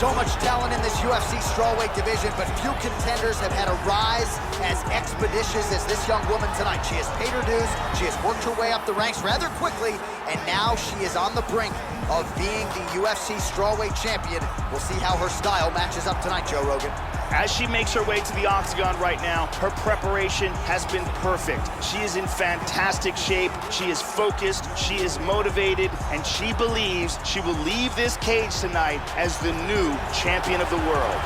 So much talent in this UFC strawweight division, but few contenders have had a rise as expeditious as this young woman tonight. She has paid her dues, she has worked her way up the ranks rather quickly, and now she is on the brink of being the UFC strawweight champion. We'll see how her style matches up tonight, Joe Rogan. As she makes her way to the octagon right now, her preparation has been perfect. She is in fantastic shape, she is focused, she is motivated, and she believes she will leave this cage tonight as the new champion of the world.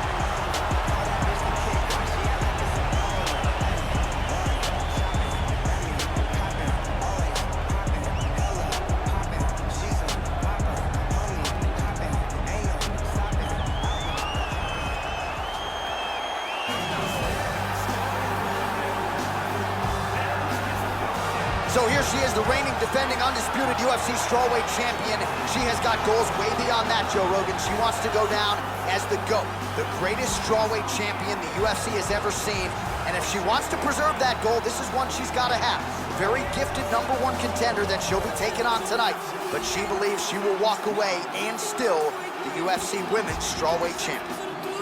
So here she is, the reigning, defending, undisputed UFC strawweight champion. She has got goals way beyond that, Joe Rogan. She wants to go down as the GOAT, the greatest strawweight champion the UFC has ever seen. And if she wants to preserve that goal, this is one she's got to have. Very gifted #1 contender that she'll be taking on tonight. But she believes she will walk away and still the UFC women's strawweight champion.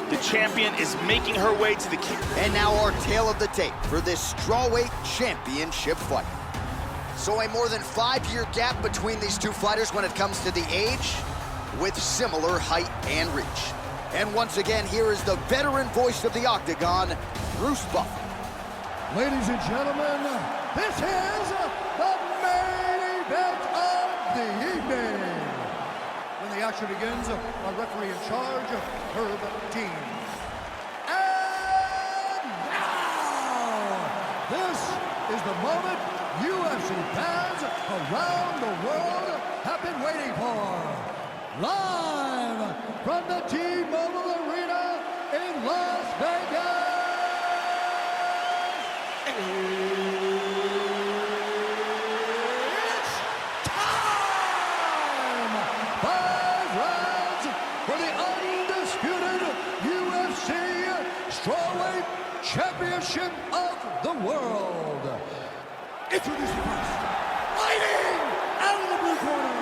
The champion is making her way to the cage. And now our tale of the tape for this strawweight championship fight. So a more than 5-year gap between these two fighters when it comes to the age, with similar height and reach. And once again, here is the veteran voice of the octagon, Bruce Buffer. Ladies and gentlemen, this is the main event of the evening. When the action begins, our referee in charge, Herb Dean. And now, this is the moment UFC fans around the world have been waiting for. Live from the T-Mobile Arena in Las Vegas. It's time! 5 rounds for the undisputed UFC Strawweight Championship of the world. Introducing first, fighting out of the blue corner.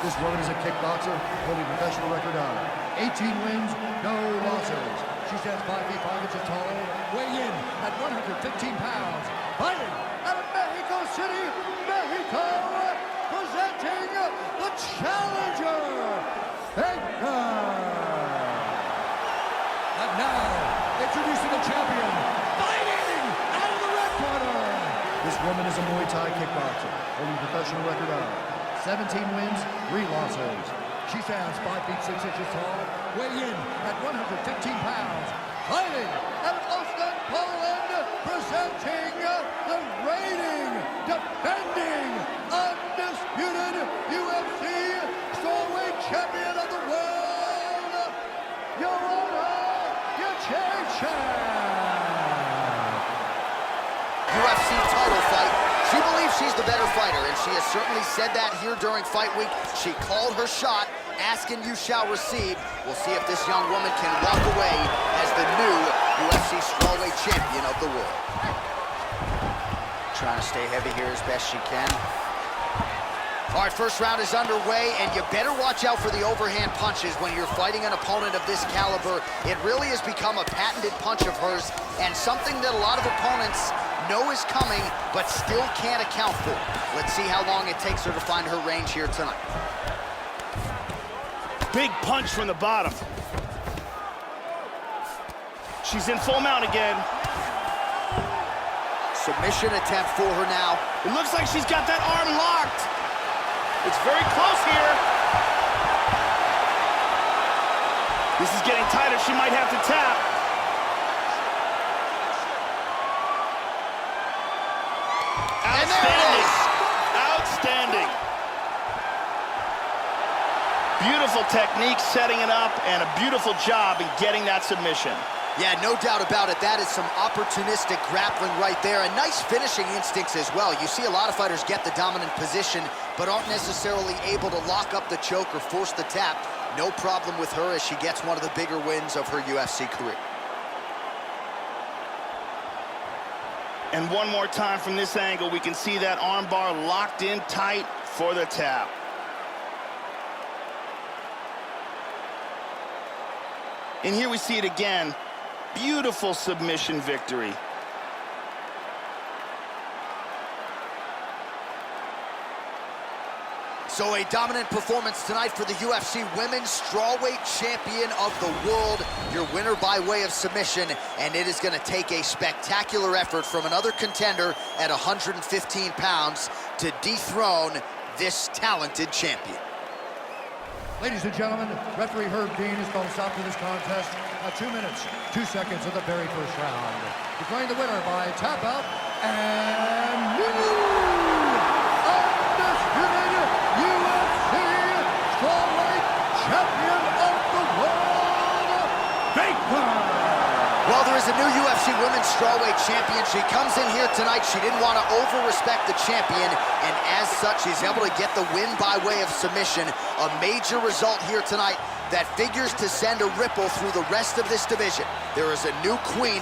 This woman is a kickboxer, holding a professional record of 18 wins, no losses. She stands 5 feet 5 inches tall, weighing in at 115 pounds. Fighting out of Mexico City, Mexico, presenting the challenger, Baker. And now, introducing the champion, fighting out of the red corner. This woman is a Muay Thai kickboxer, holding a professional record of 17 wins, 3 losses. She stands 5 feet 6 inches tall, weighing in at 115 pounds. Fighting out of Oslo, Poland, presenting the reigning, defending, undisputed UFC strawweight champion of the world, Joanna Jędrzejczyk. UFC title fight. She believes she's the better fighter, and she has certainly said that here during fight week. She called her shot, asking you shall receive. We'll see if this young woman can walk away as the new UFC strawweight champion of the world. Trying to stay heavy here as best she can. All right, first round is underway, and you better watch out for the overhand punches when you're fighting an opponent of this caliber. It really has become a patented punch of hers, and something that a lot of opponents know is coming, but still can't account for. Let's see how long it takes her to find her range here tonight. Big punch from the bottom. She's in full mount again. Submission attempt for her now. It looks like she's got that arm locked. It's very close here. This is getting tighter. She might have to tap. Outstanding. Outstanding. Beautiful technique setting it up, and a beautiful job in getting that submission. Yeah, no doubt about it. That is some opportunistic grappling right there, and nice finishing instincts as well. You see a lot of fighters get the dominant position, but aren't necessarily able to lock up the choke or force the tap. No problem with her as she gets one of the bigger wins of her UFC career. And one more time from this angle, we can see that arm bar locked in tight for the tap. And here we see it again. Beautiful submission victory. So a dominant performance tonight for the UFC Women's Strawweight Champion of the World. Your winner by way of submission, and it is going to take a spectacular effort from another contender at 115 pounds to dethrone this talented champion. Ladies and gentlemen, referee Herb Dean has called a stop to this contest at 2 minutes, 2 seconds of the very first round. Declaring the winner by tap out and undisputed UFC Strawweight Champion of the World, Baker! Well, there is a new UFC Women's Strawweight Champion. She comes in here tonight. She didn't want to over-respect the champion, and as such, she's able to get the win by way of submission. A major result here tonight that figures to send a ripple through the rest of this division. There is a new queen.